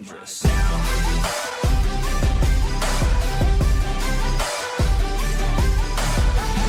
dangerous.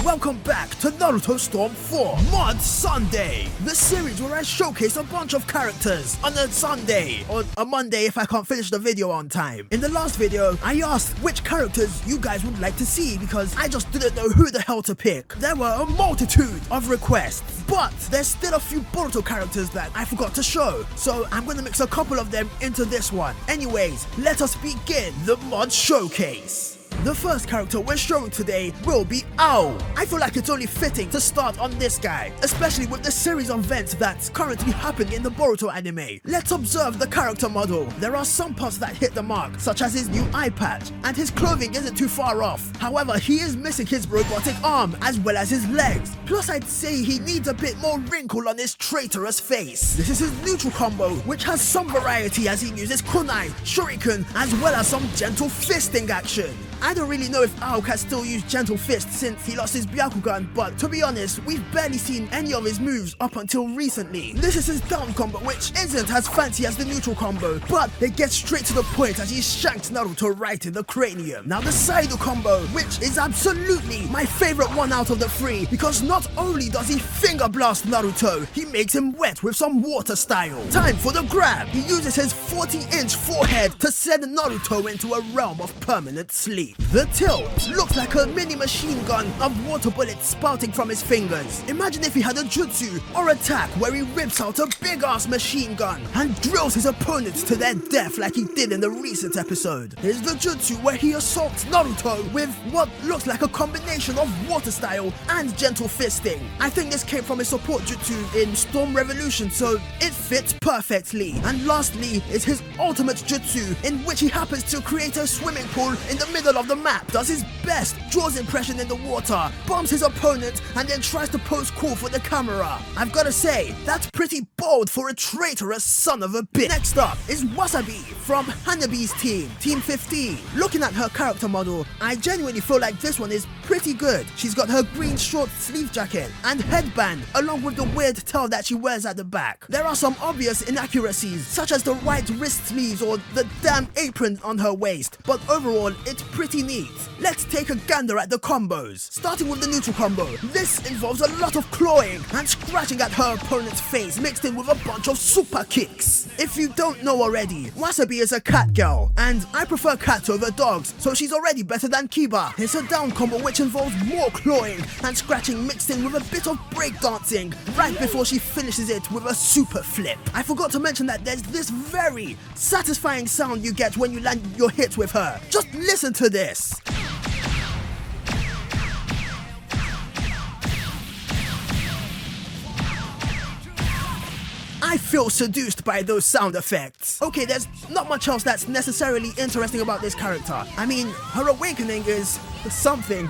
Welcome back to Naruto Storm 4 Mod Sunday, the series where I showcase a bunch of characters on a Sunday, or a Monday if I can't finish the video on time. In the last video, I asked which characters you guys would like to see because I just didn't know who the hell to pick. There were a multitude of requests, but there's still a few Boruto characters that I forgot to show, so I'm gonna mix a couple of them into this one. Anyways, let us begin the mod showcase. The first character we're showing today will be Ao. I feel like it's only fitting to start on this guy, especially with the series of events that's currently happening in the Boruto anime. Let's observe the character model. There are some parts that hit the mark, such as his new eye patch, and his clothing isn't too far off. However, he is missing his robotic arm as well as his legs. Plus, I'd say he needs a bit more wrinkle on his traitorous face. This is his neutral combo, which has some variety as he uses kunai, shuriken, as well as some gentle fisting action. I don't really know if Ao can still use Gentle Fist since he lost his Byakugan, but to be honest, we've barely seen any of his moves up until recently. This is his down combo, which isn't as fancy as the neutral combo, but it gets straight to the point as he shanks Naruto right in the cranium. Now the Saido combo, which is absolutely my favorite one out of the three, because not only does he finger blast Naruto, he makes him wet with some water style. Time for the grab. He uses his 40-inch forehead to send Naruto into a realm of permanent sleep. The tilt looks like a mini machine gun of water bullets spouting from his fingers. Imagine if he had a jutsu or attack where he rips out a big ass machine gun and drills his opponents to their death like he did in the recent episode. Here's the jutsu where he assaults Naruto with what looks like a combination of water style and gentle fisting. I think this came from his support jutsu in Storm Revolution, so it fits perfectly. And lastly is his ultimate jutsu, in which he happens to create a swimming pool in the middle of the map, does his best, draws impression in the water, bombs his opponent, and then tries to pose cool for the camera. I've gotta say, that's pretty bold for a traitorous son of a bitch. Next up is Wasabi from Hanabi's team, Team 15. Looking at her character model, I genuinely feel like this one is pretty good. She's got her green short sleeve jacket and headband, along with the weird tail that she wears at the back. There are some obvious inaccuracies, such as the white wrist sleeves or the damn apron on her waist, but overall, it's pretty neat. Let's take a gander at the combos. Starting with the neutral combo, this involves a lot of clawing and scratching at her opponent's face mixed in with a bunch of super kicks. If you don't know already, Wasabi is a cat girl, and I prefer cats over dogs, so she's already better than Kibot. It's a down combo which involves more clawing and scratching mixed in with a bit of breakdancing right before she finishes it with a super flip. I forgot to mention that there's this very satisfying sound you get when you land your hits with her. Just listen to this. I feel seduced by those sound effects. Okay, there's not much else that's necessarily interesting about this character. I mean, her awakening is something.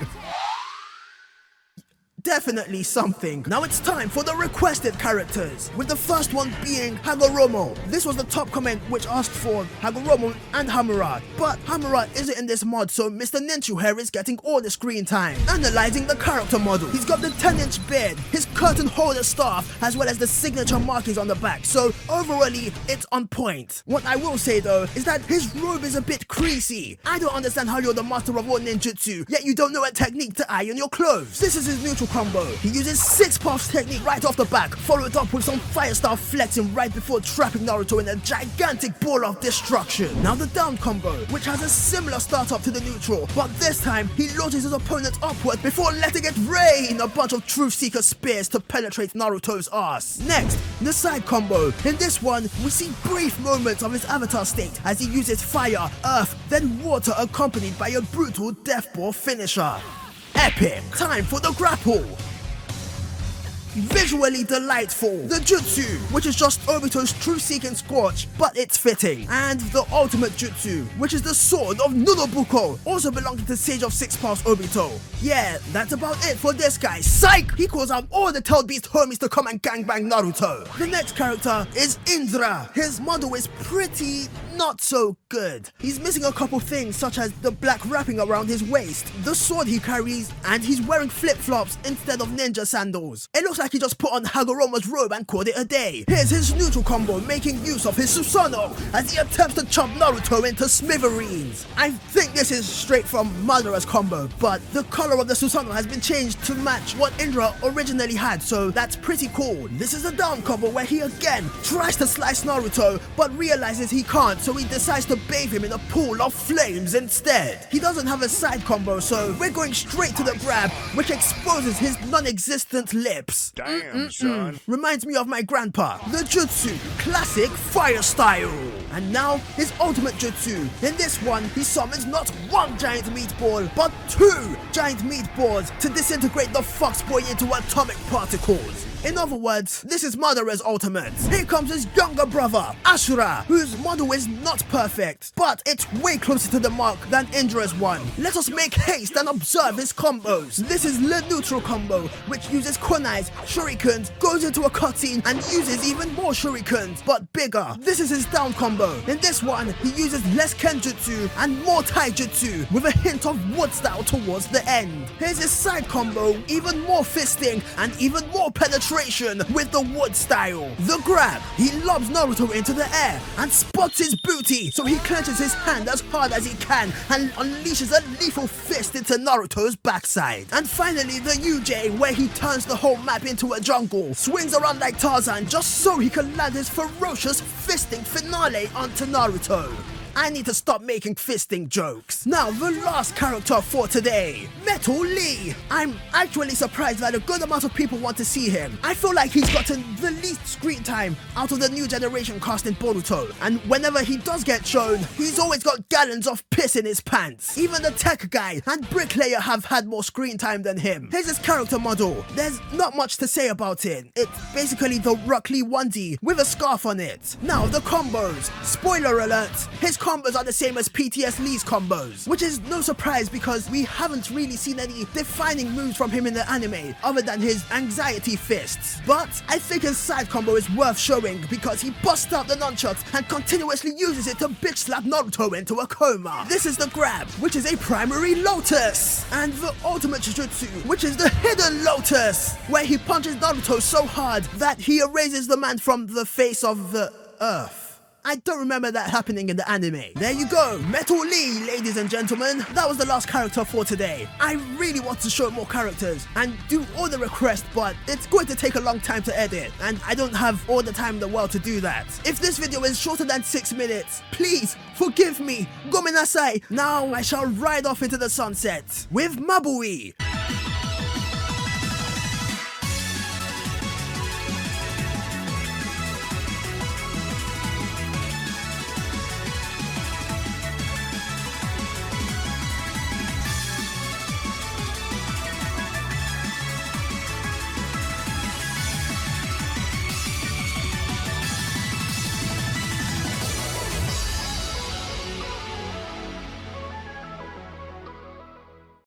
Definitely something. Now it's time for the requested characters, with the first one being Hagoromo. This was the top comment which asked for Hagoromo and Hamura, but Hamura isn't in this mod, so Mr. Ninchu here is getting all the screen time. Analyzing the character model, he's got the 10-inch beard, his curtain holder staff, as well as the signature markings on the back, so overally it's on point. What I will say though is that his robe is a bit creasy. I don't understand how you're the master of all ninjutsu, yet you don't know a technique to iron your clothes. This is his neutral combo. He uses 6 puffs technique right off the back, followed up with some fire style flexing right before trapping Naruto in a gigantic ball of destruction. Now the down combo, which has a similar startup to the neutral, but this time he launches his opponent upward before letting it rain a bunch of Truth Seeker spears to penetrate Naruto's ass. Next, the side combo. In this one, we see brief moments of his avatar state as he uses fire, earth, then water accompanied by a brutal death ball finisher. Epic! Time for the grapple! Visually delightful. The jutsu, which is just Obito's truth-seeking scorch, but it's fitting. And the ultimate jutsu, which is the sword of Nunobuko, also belonging to Sage of Six Paths Obito. Yeah, that's about it for this guy. Psych! He calls out all the Tailed Beast homies to come and gangbang Naruto. The next character is Indra. His model is pretty not so good. He's missing a couple things, such as the black wrapping around his waist, the sword he carries, and he's wearing flip-flops instead of ninja sandals. It looks like he just put on Hagoromo's robe and called it a day. Here's his neutral combo, making use of his Susanoo as he attempts to chop Naruto into smithereens. I think this is straight from Madara's combo, but the color of the Susanoo has been changed to match what Indra originally had, so that's pretty cool. This is a down combo where he again tries to slice Naruto, but realizes he can't, so he decides to bathe him in a pool of flames instead. He doesn't have a side combo, so we're going straight to the grab, which exposes his non-existent lips. Damn, son. Reminds me of my grandpa. The jutsu, classic fire style. And now his ultimate jutsu. In this one, he summons not one giant meatball, but 2 giant meatballs to disintegrate the fox boy into atomic particles. In other words, this is Madara's ultimate. Here comes his younger brother, Ashura, whose model is not perfect, but it's way closer to the mark than Indra's one. Let us make haste and observe his combos. This is the neutral combo, which uses kunais, shurikens, goes into a cutscene and uses even more shurikens, but bigger. This is his down combo. In this one, he uses less kenjutsu and more taijutsu, with a hint of wood style towards the end. Here's his side combo, even more fisting and even more penetration with the wood style. The grab, he lobs Naruto into the air and spots his booty, so he clenches his hand as hard as he can and unleashes a lethal fist into Naruto's backside. And finally the UJ, where he turns the whole map into a jungle, swings around like Tarzan just so he can land his ferocious fisting finale onto Naruto. I need to stop making fisting jokes. Now, the last character for today, Metal Lee. I'm actually surprised that a good amount of people want to see him. I feel like he's gotten the least screen time out of the new generation cast in Boruto, and whenever he does get shown, he's always got gallons of piss in his pants. Even the tech guy and bricklayer have had more screen time than him. Here's his character model. There's not much to say about it. It's basically the Rock Lee onesie with a scarf on it. Now, the combos. Spoiler alert, his combos are the same as PTS Lee's combos, which is no surprise because we haven't really seen any defining moves from him in the anime other than his anxiety fists. But I think his side combo is worth showing because he busts out the nunchucks and continuously uses it to bitch slap Naruto into a coma. This is the grab, which is a primary lotus, and the ultimate jutsu, which is the hidden lotus, where he punches Naruto so hard that he erases the man from the face of the earth. I don't remember that happening in the anime. There you go, Metal Lee, ladies and gentlemen. That was the last character for today. I really want to show more characters and do all the requests, but it's going to take a long time to edit, and I don't have all the time in the world to do that. If this video is shorter than 6 minutes, please forgive me. Gomenasai. Now I shall ride off into the sunset with Mabui.